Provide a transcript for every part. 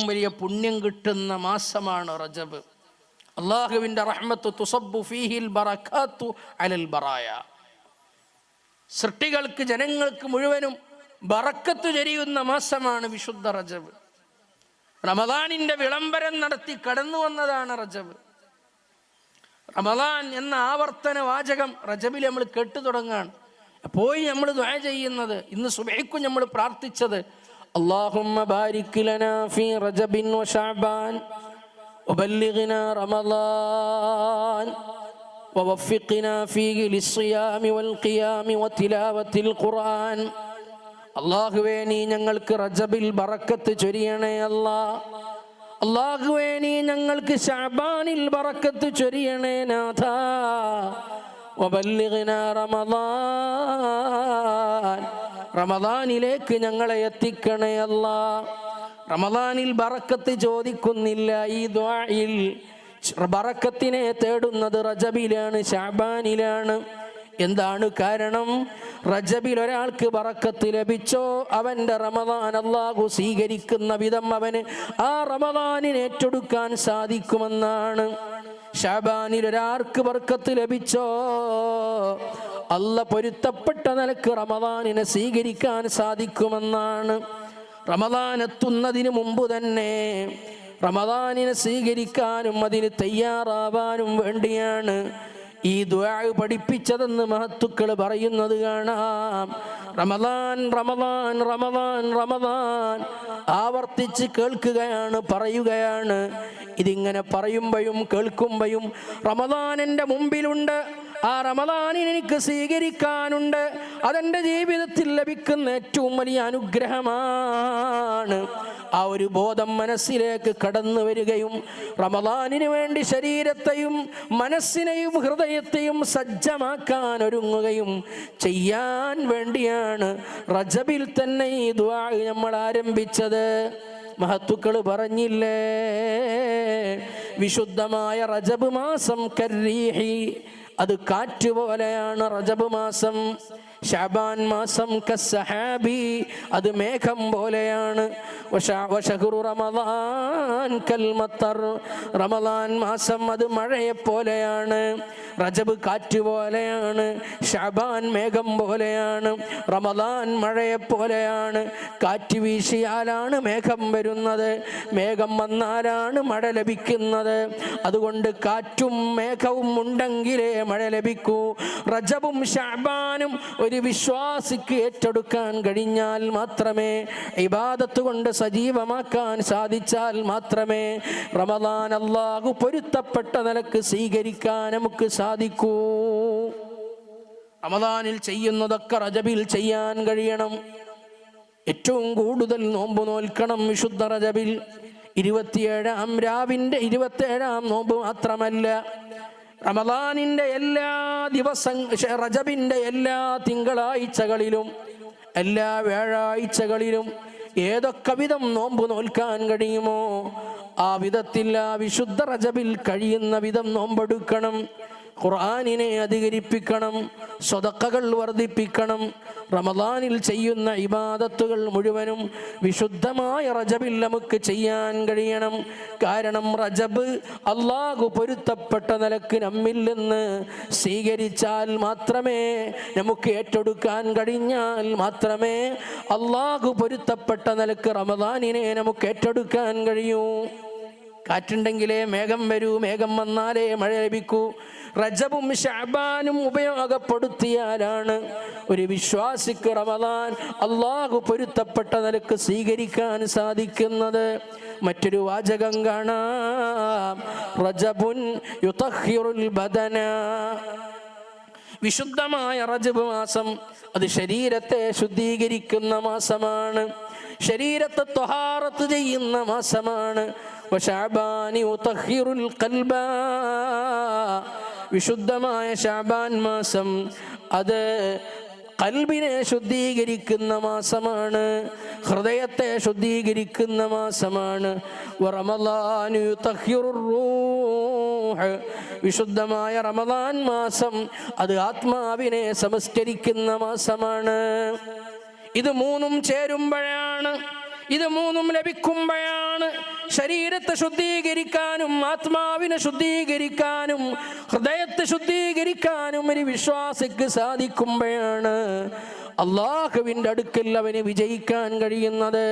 വലിയ പുണ്യം കിട്ടുന്ന മാസമാണ് റജബ്. അല്ലാഹുവിൻ്റെ റഹ്മത്ത് തുസബ്ബു ഫീഹിൽ ബറകാത്തു അലൽ ബറായ. സൃഷ്ടികൾക്ക്, ജനങ്ങൾക്ക് മുഴുവനും ബറക്കത്ത് ചൊരിയുന്ന മാസമാണ് വിശുദ്ധ റജബ്. റമദാനിൻ്റെ വിളംബരം നടത്തി കടന്നു വന്നതാണ് റജബ്. റമദാൻ എന്ന ആവർത്തന വാചകം റജബിൽ നമ്മൾ കേട്ടു തുടങ്ങാണ്. പോയി നമ്മൾ ദുആ ചെയ്യുന്നത്, ഇന്ന് സുബഹിക്കും നമ്മൾ പ്രാർത്ഥിച്ചത്, അല്ലാഹുമ്മ ബാരിക് ലനാ ഫീ റജബിൻ വ ശഅബാൻ വബല്ലിഗ്നാ റമദാൻ വവഫിഖ്നാ ഫീഹി ലിസ്സിയാമി വൽ ഖിയാമി വതിലാവത്തിൽ ഖുർആൻ. അല്ലാഹുവേ, നീ ഞങ്ങൾക്ക് റജബിൽ ബറക്കത്ത് ചൊരിയണേ അല്ലാഹ്. അല്ലാഹുവേ, നീ ഞങ്ങൾക്ക് ശഅബാനിൽ ബറക്കത്ത് ചൊരിയണേ നാഥാ. വബല്ലിഗ്നാ റമദാൻ, റമദാനിലേക്ക് ഞങ്ങളെ എത്തിക്കണേ അല്ലാഹ്. റമദാനിൽ ബറക്കത്ത് ചോദിക്കുന്നില്ല. ഈ ദുആയിൽ ബറക്കത്തിനെ തേടുന്നത് റജബിലാണ്, ശഅബാനിലാണ്. എന്താണ് കാരണം? റജബിൽ ഒരാൾക്ക് ബറക്കത്ത് ലഭിച്ചോ അവൻ്റെ റമദാൻ അല്ലാഹു സ്വീകരിക്കുന്ന വിധം അവന് ആ റമദാനിനെ ഏറ്റെടുക്കാൻ സാധിക്കുമെന്നാണ്. ശഅബാനിൽ ഒരാൾക്ക് ബർക്കത്ത് ലഭിച്ചോ അല്ലാഹ് പൊരുത്തപ്പെട്ട നിലക്ക് റമദാനിനെ സ്വീകരിക്കാൻ സാധിക്കുമെന്നാണ്. റമദാൻ എത്തുന്നതിന് മുമ്പ് തന്നെ റമദാനിനെ സ്വീകരിക്കാനും അതിന് തയ്യാറാവാനും വേണ്ടിയാണ് ഈ ദുആ പഠിപ്പിച്ചതെന്ന് മഹത്തുക്കൾ പറയുന്നത് കാണാം. റമദാൻ റമദാൻ റമദാൻ റമദാൻ ആവർത്തിച്ച് കേൾക്കുകയാണ്, പറയുകയാണ്. ഇതിങ്ങനെ പറയുമ്പോഴും കേൾക്കുമ്പോഴും റമദാൻ എൻ്റെ മുമ്പിലുണ്ട്, ആ റമദാനിനെ എനിക്ക് സ്വീകരിക്കാനുണ്ട്, അതെൻ്റെ ജീവിതത്തിൽ ലഭിക്കുന്ന ഏറ്റവും വലിയ അനുഗ്രഹമാണ്. ആ ഒരു ബോധം മനസ്സിലേക്ക് കടന്നു വരികയും റമദാനിന് വേണ്ടി ശരീരത്തെയും മനസ്സിനെയും ഹൃദയത്തെയും സജ്ജമാക്കാൻ ഒരുങ്ങുകയും ചെയ്യാൻ വേണ്ടിയാണ് റജബിൽ തന്നെ ഈ ദുആ നമ്മൾ ആരംഭിച്ചത്. മഹത്തുക്കൾ പറഞ്ഞില്ലേ, വിശുദ്ധമായ റജബ് മാസം കർരീഹി, അത് കാറ്റ് പോലെയാണ് റജബ് മാസം. ശഅബാൻ മാസം കസ്സഹാബി, അത് മേഘം പോലെയാണ്. വശഹ്റു റമദാൻ കൽമത്തർ, റമദാൻ മാസം അത് മഴയെപ്പോലെയാണ്. റജബ് കാറ്റ് പോലെയാണ്, ശഅബാൻ മേഘം പോലെയാണ്, റമദാൻ മഴയെപ്പോലെയാണ്. കാറ്റ് വീശിയാലാണ് മേഘം വരുന്നത്, മേഘം വന്നാലാണ് മഴ ലഭിക്കുന്നത്. അതുകൊണ്ട് കാറ്റും മേഘവും ഉണ്ടെങ്കിലേ മഴ ലഭിക്കൂ. റജബും ശഅബാനും ഒരു വിശ്വാസിക്ക് ഏറ്റെടുക്കാൻ കഴിഞ്ഞാൽ മാത്രമേ, ഇബാദത്ത് കൊണ്ട് സജീവമാക്കാൻ സാധിച്ചാൽ മാത്രമേ റമദാൻ അല്ലാഹു പൊരുത്തപ്പെട്ട നിലക്ക് സ്വീകരിക്കാൻ നമുക്ക് സാധിക്കൂ. റമദാനിൽ ചെയ്യുന്നതൊക്കെ റജബിൽ ചെയ്യാൻ കഴിയണം. ഏറ്റവും കൂടുതൽ നോമ്പ് നോൽക്കണം വിശുദ്ധ റജബിൽ. 27-ാം രാവിൻ്റെ 27-ാം നോമ്പ് മാത്രമല്ല, റമദാനിൻ്റെ എല്ലാ റജബിൻ്റെ എല്ലാ തിങ്കളാഴ്ചകളിലും എല്ലാ വ്യാഴാഴ്ചകളിലും ഏതൊക്കെ വിധം നോമ്പ് നോൽക്കാൻ കഴിയുമോ ആ വിധത്തിൽ ആ വിശുദ്ധ റജബിൽ കഴിയുന്ന വിധം നോമ്പെടുക്കണം. ഖുർആനിനെ അധികരിപ്പിക്കണം, സ്വതക്കകൾ വർദ്ധിപ്പിക്കണം. റമദാനിൽ ചെയ്യുന്ന ഇബാദത്തുകൾ മുഴുവനും വിശുദ്ധമായ റജബിൽ നമുക്ക് ചെയ്യാൻ കഴിയണം. കാരണം റജബ് അല്ലാഹു പൊരുത്തപ്പെട്ട നിലക്ക് നമ്മിൽ നിന്ന് സ്വീകരിച്ചാൽ മാത്രമേ, നമുക്ക് ഏറ്റെടുക്കാൻ കഴിഞ്ഞാൽ മാത്രമേ അല്ലാഹു പൊരുത്തപ്പെട്ട നിലക്ക് റമദാനിനെ നമുക്ക് ഏറ്റെടുക്കാൻ കഴിയൂ. കാറ്റുണ്ടെങ്കിലേ മേഘം വരൂ, മേഘം വന്നാലേ മഴ ലഭിക്കൂ. റജബും ശഅബാനും ഉപയോഗപ്പെടുത്തിയാലാണ് ഒരു വിശ്വാസിക്ക് റമദാൻ അല്ലാഹു പൊരുത്തപ്പെട്ട നിലക്ക് സ്വീകരിക്കാൻ സാധിക്കുന്നത്. മറ്റൊരു വാചകം കാണാം, റജബുൻ യുതഹിറുൽ ബദന. വിശുദ്ധമായ റജബ് മാസം അത് ശരീരത്തെ ശുദ്ധീകരിക്കുന്ന മാസമാണ്, ശരീരത്തെ ത്വഹാറത്ത് ചെയ്യുന്ന മാസമാണ്. വശഅബാൻ യുതഹിറുൽ ഖൽബ, വിശുദ്ധമായ ശഅബാൻ മാസം അത് ഖൽബിനെ ശുദ്ധീകരിക്കുന്ന മാസമാണ്, ഹൃദയത്തെ ശുദ്ധീകരിക്കുന്ന മാസമാണ്. വറമളാൻ യുതഹിറുർ റൂഹ്, വിശുദ്ധമായ റമദാൻ മാസം അത് ആത്മാവിനെ സംസ്കരിക്കുന്ന മാസമാണ്. ഇത് മൂന്നും ചേരുമ്പോഴാണ് ഇത് മൂന്നും ലഭിക്കുമ്പോഴാണ് ശരീരത്തെ ശുദ്ധീകരിക്കാനും ആത്മാവിനെ ശുദ്ധീകരിക്കാനും ഹൃദയത്തെ ശുദ്ധീകരിക്കാനും ഒരു വിശ്വാസിക്ക് സാധിക്കുമ്പോഴാണ് അള്ളാഹുവിൻ്റെ അടുക്കൽ അവന് വിജയിക്കാൻ കഴിയുന്നത്,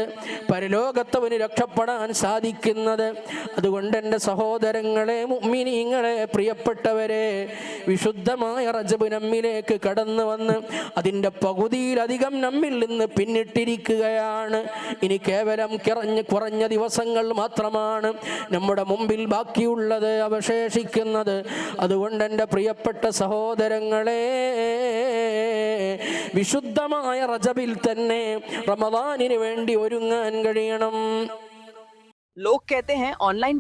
പരലോകത്തവന് രക്ഷപ്പെടാൻ സാധിക്കുന്നത്. അതുകൊണ്ട് എൻ്റെ സഹോദരങ്ങളെ, മുഅ്മിനീങ്ങളെ, പ്രിയപ്പെട്ടവരെ, വിശുദ്ധമായ റജബ് നമ്മിലേക്ക് കടന്നു വന്ന് അതിൻ്റെ പകുതിയിലധികം നമ്മിൽ നിന്ന് പിന്നിട്ടിരിക്കുകയാണ്. ഇനി കേവലം കുറഞ്ഞ ദിവസങ്ങൾ മാത്രമാണ് നമ്മുടെ മുമ്പിൽ ബാക്കിയുള്ളത്, അവശേഷിക്കുന്നത്. അതുകൊണ്ട് എൻ്റെ പ്രിയപ്പെട്ട സഹോദരങ്ങളെ, വിശുദ്ധമായ റജബിൽ തന്നെ റമദാനിന് വേണ്ടി ഒരുങ്ങാൻ കഴിയണം. लोग कहते हैं ऑनलाइन